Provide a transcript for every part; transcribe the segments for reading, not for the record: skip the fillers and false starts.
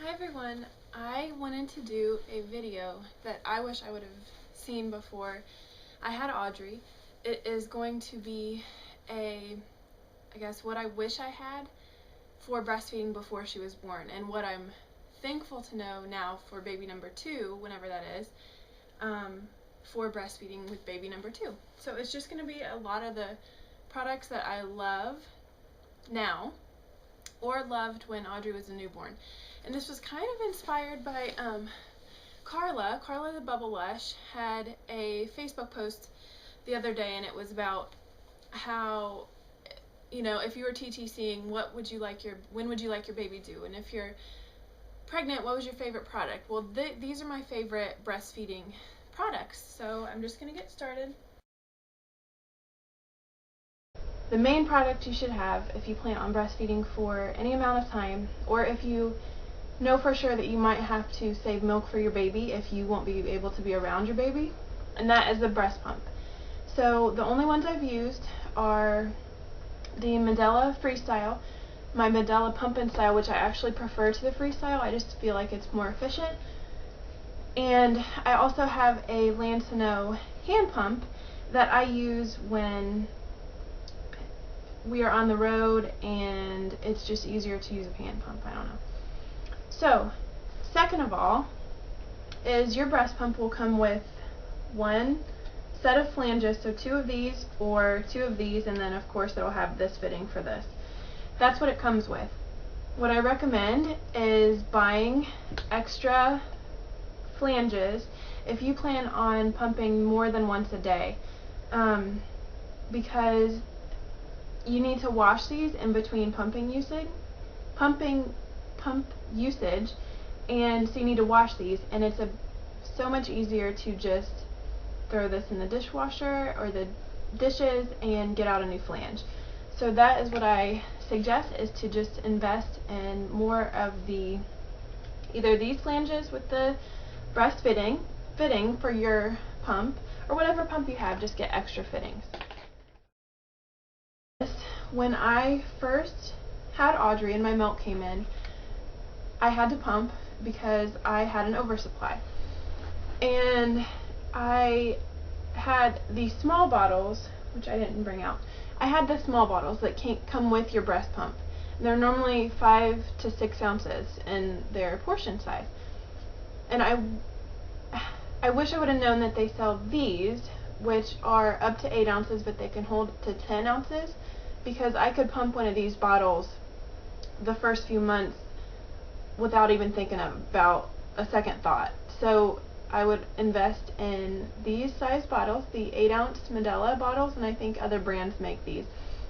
Hi everyone, I wanted to do a video that I wish I would have seen before I had Audrey. It is going to be I guess what I wish I had for breastfeeding before she was born, and what I'm thankful to know now for baby number 2, whenever that is, for breastfeeding with baby number 2. So it's just going to be a lot of the products that I love now, or loved when Audrey was a newborn. And this was kind of inspired by Carla the Bubble Lush had a Facebook post the other day, and it was about how, you know, if you were TTCing, when would you like your baby due? And if you're pregnant, what was your favorite product? Well, these are my favorite breastfeeding products, so I'm just going to get started. The main product you should have if you plan on breastfeeding for any amount of time, or if you know for sure that you might have to save milk for your baby if you won't be able to be around your baby, and that is the breast pump. So the only ones I've used are the Medela Freestyle, my Medela Pump and Style, which I actually prefer to the Freestyle. I just feel like it's more efficient. And I also have a Lansino hand pump that I use when we are on the road and it's just easier to use a hand pump. I don't know. So, second of all, is your breast pump will come with one set of flanges, so 2 of these or 2 of these, and then of course it'll have this fitting for this. That's what it comes with. What I recommend is buying extra flanges if you plan on pumping more than once a day, because you need to wash these in between pump usage, and so you need to wash these, and it's so much easier to just throw this in the dishwasher or the dishes and get out a new flange. So that is what I suggest, is to just invest in more of either these flanges with the breast fitting for your pump, or whatever pump you have, just get extra fittings. When I first had Audrey and my milk came in, I had to pump because I had an oversupply. And I had these small bottles, which I didn't bring out. I had the small bottles that come with your breast pump. They're normally 5 to 6 ounces in their portion size. And I wish I would have known that they sell these, which are up to 8 ounces, but they can hold to 10 ounces, because I could pump one of these bottles the first few months without even thinking about a second thought. So I would invest in these size bottles, the 8-ounce Medela bottles, and I think other brands make these.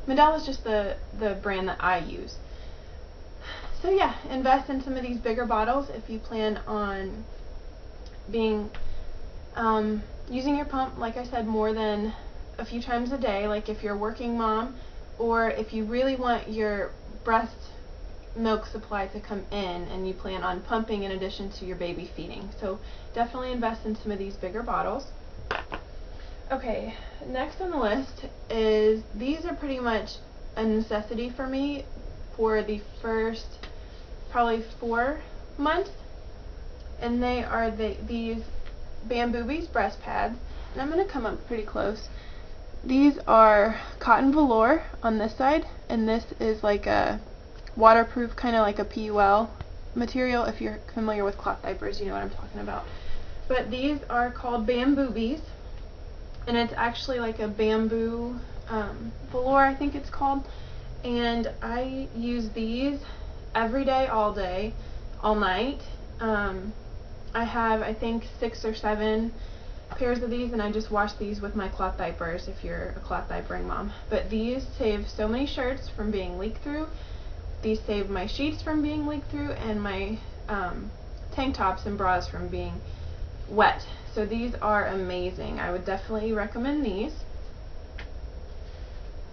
Medela is just the brand that I use. So yeah, invest in some of these bigger bottles if you plan on using your pump, like I said, more than a few times a day, like if you're a working mom, or if you really want your breast milk supply to come in and you plan on pumping in addition to your baby feeding. So definitely invest in some of these bigger bottles. Okay, next on the list is, these are pretty much a necessity for me for the first probably 4 months, and they are these Bamboobies breast pads, and I'm going to come up pretty close. These are cotton velour on this side, and this is like a waterproof, kind of like a PUL material. If you're familiar with cloth diapers, you know what I'm talking about. But these are called Bamboobies, and it's actually like a bamboo velour, I think it's called. And I use these every day, all day, all night. I have, I think, 6 or 7 pairs of these, and I just wash these with my cloth diapers if you're a cloth diapering mom. But these save so many shirts from being leaked through. These save my sheets from being leaked through, and my tank tops and bras from being wet. So these are amazing. I would definitely recommend these.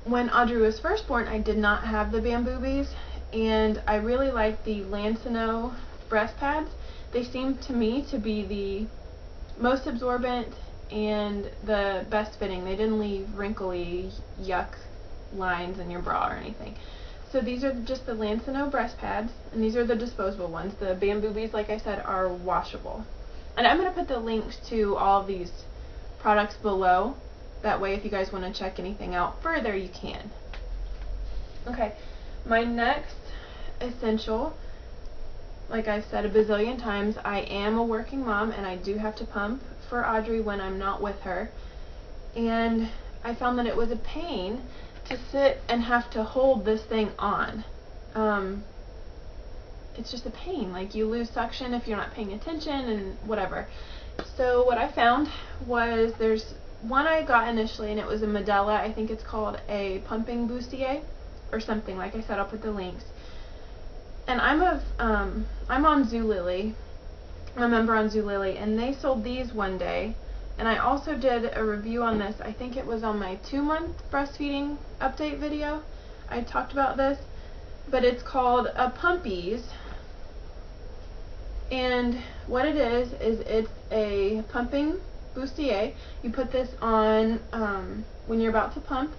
When Audrey was first born, I did not have the Bamboobies, and I really like the Lansino breast pads. They seem to me to be the most absorbent and the best fitting. They didn't leave wrinkly yuck lines in your bra or anything. So these are just the Lancino breast pads, and these are the disposable ones. The Bamboobis, like I said, are washable. And I'm going to put the links to all of these products below. That way, if you guys want to check anything out further, you can. Okay, my next essential, like I've said a bazillion times, I am a working mom, and I do have to pump for Audrey when I'm not with her. And I found that it was a pain to sit and have to hold this thing on. It's just a pain. Like, you lose suction if you're not paying attention and whatever. So what I found was, there's one I got initially, and it was a Medela. I think it's called a pumping bustier or something. Like I said, I'll put the links. And I'm on Zulily. I'm a member on Zulily, and they sold these one day. And I also did a review on this. I think it was on my 2-month breastfeeding update video. I talked about this, but it's called a Pumpies. And what it is it's a pumping bustier. You put this on when you're about to pump,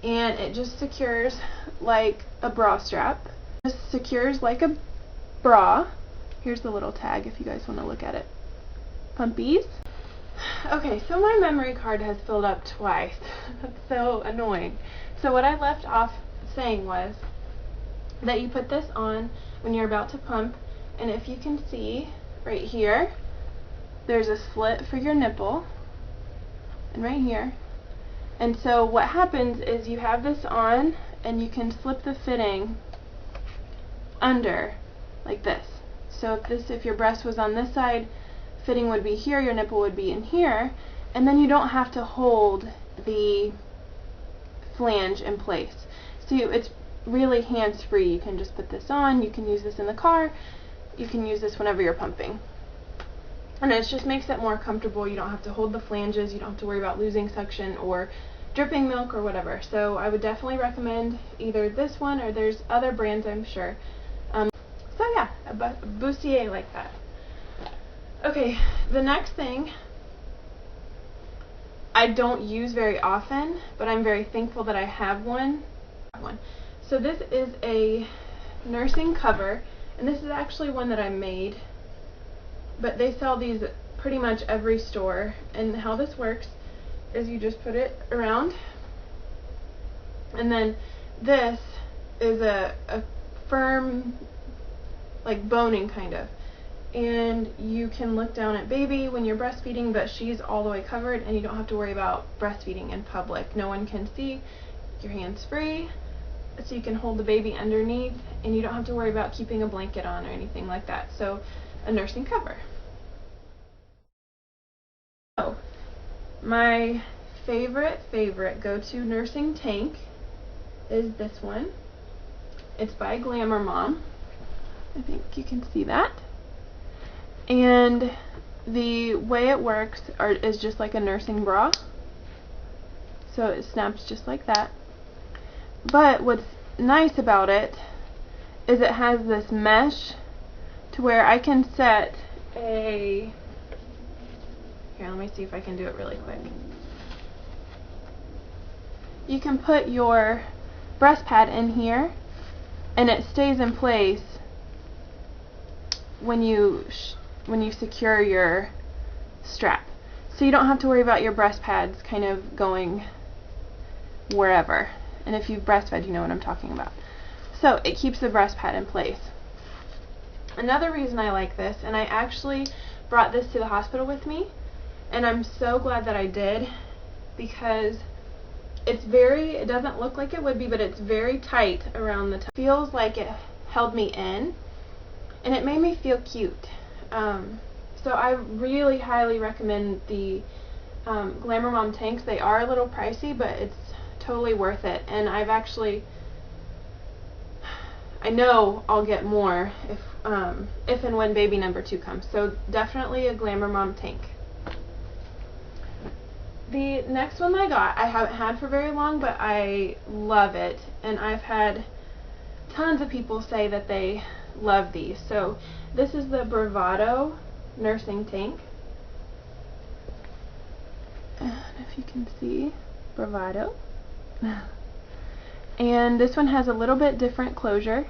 and it just secures like a bra strap. It secures like a bra. Here's the little tag if you guys want to look at it. Pumpies. Okay, so my memory card has filled up twice. That's so annoying. So what I left off saying was that you put this on when you're about to pump, and if you can see right here, there's a slit for your nipple, and right here. And so what happens is you have this on, and you can slip the fitting under like this. So if your breast was on this side, fitting would be here, your nipple would be in here, and then you don't have to hold the flange in place. So it's really hands-free. You can just put this on, you can use this in the car, you can use this whenever you're pumping. And it just makes it more comfortable. You don't have to hold the flanges, you don't have to worry about losing suction or dripping milk or whatever. So I would definitely recommend either this one, or there's other brands I'm sure. So yeah, a bustier like that. Okay, the next thing I don't use very often, but I'm very thankful that I have one. So this is a nursing cover, and this is actually one that I made, but they sell these pretty much every store. And how this works is you just put it around, and then this is a firm, like boning kind of. And you can look down at baby when you're breastfeeding, but she's all the way covered, and you don't have to worry about breastfeeding in public. No one can see. Your hands free, so you can hold the baby underneath, and you don't have to worry about keeping a blanket on or anything like that. So, a nursing cover. So, my favorite go-to nursing tank is this one. It's by Glamour Mom. I think you can see that. And the way it works is just like a nursing bra. So it snaps just like that. But what's nice about it is it has this mesh to where I can set a... Here, let me see if I can do it really quick. You can put your breast pad in here, and it stays in place when you secure your strap. So you don't have to worry about your breast pads kind of going wherever. And if you've breastfed, you know what I'm talking about. So it keeps the breast pad in place. Another reason I like this, and I actually brought this to the hospital with me, and I'm so glad that I did, because it doesn't look like it would be, but it's very tight around the top. It feels like it held me in, and it made me feel cute. So I really highly recommend the Glamour Mom tanks. They are a little pricey, but it's totally worth it. And I know I'll get more if and when baby number 2 comes. So definitely a Glamour Mom tank. The next one I got, I haven't had for very long, but I love it. And I've had tons of people say that they love these. So this is the Bravado nursing tank. And if you can see, Bravado. And this one has a little bit different closure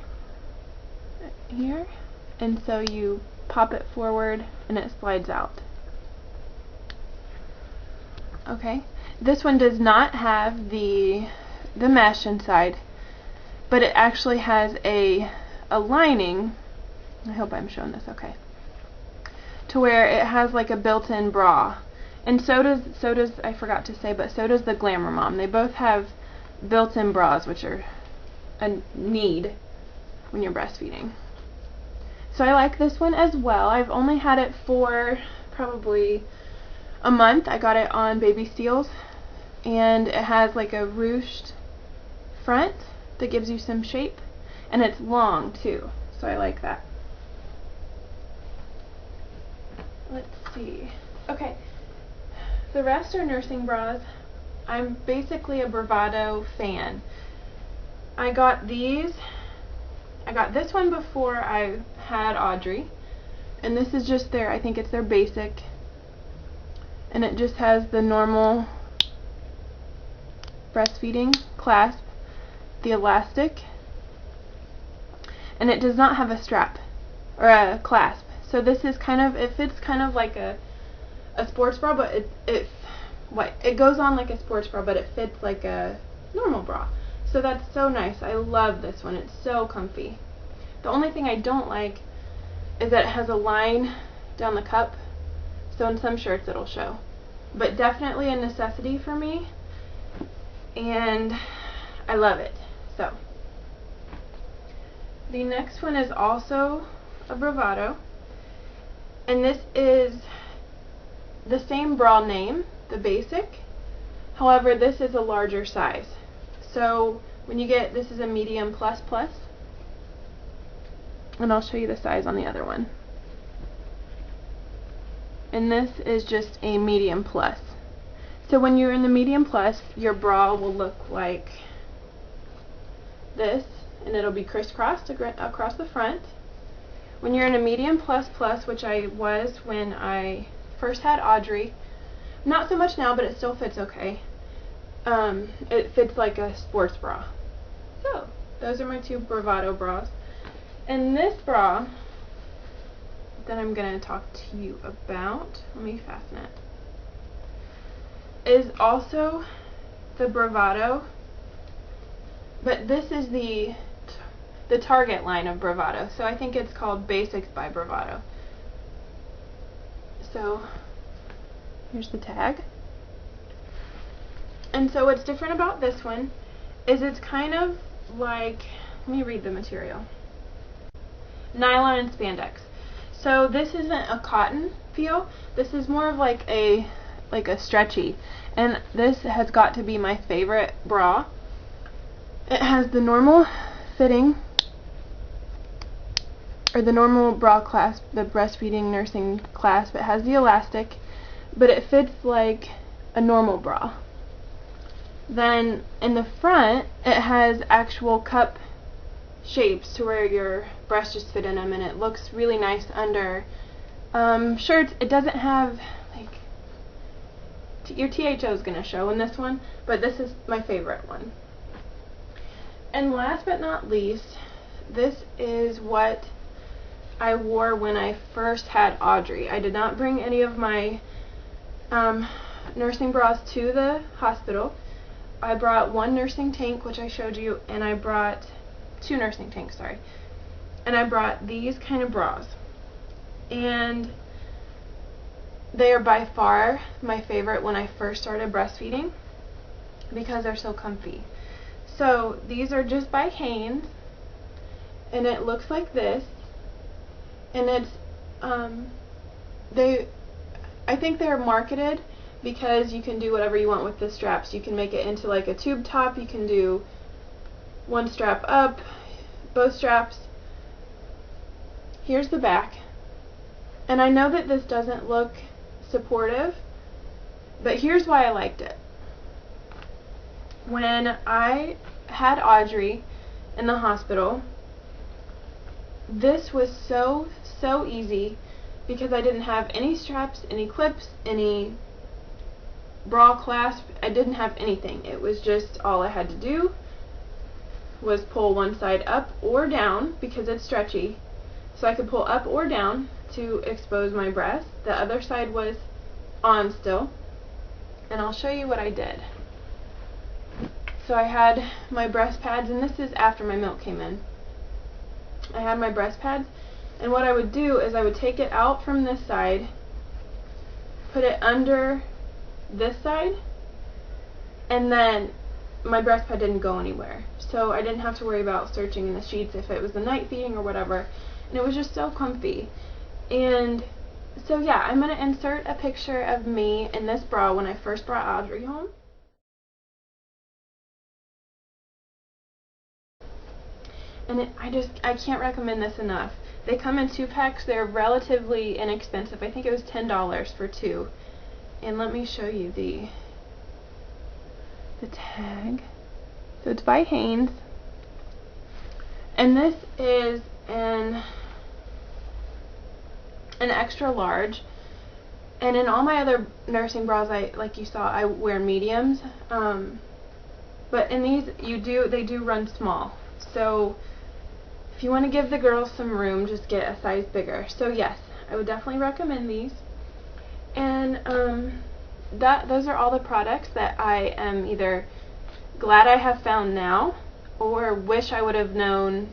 here, and so you pop it forward and it slides out. Okay, this one does not have the mesh inside, but it actually has a lining. I hope I'm showing this okay. To where it has like a built-in bra, and so does I forgot to say, but so does the Glamour Mom. They both have built-in bras, which are a need when you're breastfeeding. So I like this one as well. I've only had it for probably a month. I got it on Baby Steals, and it has like a ruched front that gives you some shape, and it's long too, so I like that. Let's see. Okay, the rest are nursing bras. I'm basically a Bravado fan. I got this one before I had Audrey, and this is just I think it's their basic, and it just has the normal breastfeeding clasp, the elastic, and it does not have a strap or a clasp. So this is it fits kind of like a sports bra, but it goes on like a sports bra, but it fits like a normal bra. So that's so nice. I love this one. It's so comfy. The only thing I don't like is that it has a line down the cup, so in some shirts it'll show. But definitely a necessity for me, and I love it. So the next one is also a Bravado, and this is the same bra name, the basic. However, this is a larger size. So when you get, this is a medium plus plus, and I'll show you the size on the other one. And this is just a medium plus. So when you're in the medium plus, your bra will look like this, and it'll be crisscrossed across the front. When you're in a medium plus plus, which I was when I first had Audrey, not so much now, but it still fits okay. It fits like a sports bra. So those are my two Bravado bras. And this bra that I'm going to talk to you about, let me fasten it, is also the Bravado, but this is the Target line of Bravado. So I think it's called Basics by Bravado. So here's the tag. And so what's different about this one is it's kind of like, let me read the material. Nylon and spandex. So this isn't a cotton feel. This is more of like a stretchy. And this has got to be my favorite bra. It has the normal fitting, or the normal bra clasp, the breastfeeding nursing clasp. It has the elastic, but it fits like a normal bra. Then in the front, it has actual cup shapes to where your breasts just fit in them, and it looks really nice under shirts. It doesn't have like your THO is going to show in this one, but this is my favorite one. And last but not least, this is what I wore when I first had Audrey. I did not bring any of my nursing bras to the hospital. I brought one nursing tank, which I showed you, and I brought two nursing tanks, sorry. And I brought these kind of bras. And they are by far my favorite when I first started breastfeeding because they're so comfy. So these are just by Hanes, and it looks like this. And it's I think they're marketed because you can do whatever you want with the straps. You can make it into like a tube top. You can do one strap up, both straps. Here's the back. And I know that this doesn't look supportive, but here's why I liked it. When I had Audrey in the hospital, this was so easy because I didn't have any straps, any clips, any bra clasp. I didn't have anything. It was just all I had to do was pull one side up or down because it's stretchy. So I could pull up or down to expose my breast. The other side was on still. And I'll show you what I did. So I had my breast pads, and this is after my milk came in. I had my breast pads, and what I would do is I would take it out from this side, put it under this side, and then my breast pad didn't go anywhere. So I didn't have to worry about searching in the sheets if it was the night feeding or whatever. And it was just so comfy. And so yeah, I'm going to insert a picture of me in this bra when I first brought Audrey home. And I can't recommend this enough. They come in 2-packs. They're relatively inexpensive. I think it was $10 for 2. And let me show you the tag. So it's by Hanes. And this is an extra large. And in all my other nursing bras, like you saw, I wear mediums. But in these, they do run small. So if you want to give the girls some room, just get a size bigger. So yes, I would definitely recommend these. And those are all the products that I am either glad I have found now or wish I would have known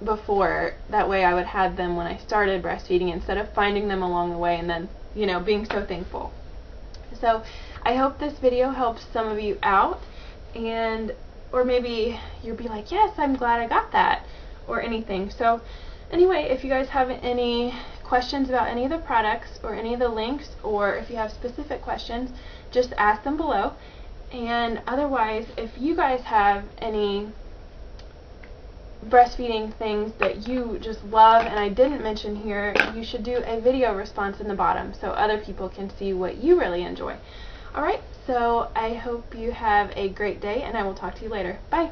before. That way I would have them when I started breastfeeding instead of finding them along the way and then, you know, being so thankful. So I hope this video helps some of you out, and or maybe you'll be like, yes, I'm glad I got that, or anything. So anyway, if you guys have any questions about any of the products or any of the links, or if you have specific questions, just ask them below. And otherwise, if you guys have any breastfeeding things that you just love and I didn't mention here, you should do a video response in the bottom so other people can see what you really enjoy. Alright, so I hope you have a great day, and I will talk to you later. Bye!